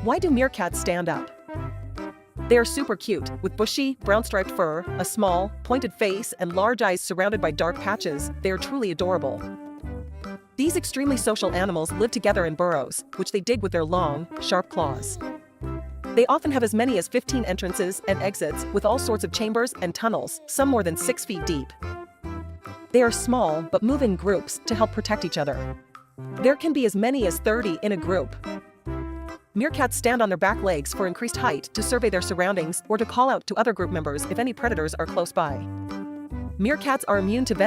Why do meerkats stand up? They are super cute, with bushy, brown-striped fur, a small, pointed face, and large eyes surrounded by dark patches. They are truly adorable. These extremely social animals live together in burrows, which they dig with their long, sharp claws. They often have as many as 15 entrances and exits, with all sorts of chambers and tunnels, some more than 6 feet deep. They are small but move in groups to help protect each other. There can be as many as 30 in a group. Meerkats stand on their back legs for increased height to survey their surroundings or to call out to other group members if any predators are close by. Meerkats are immune to venom.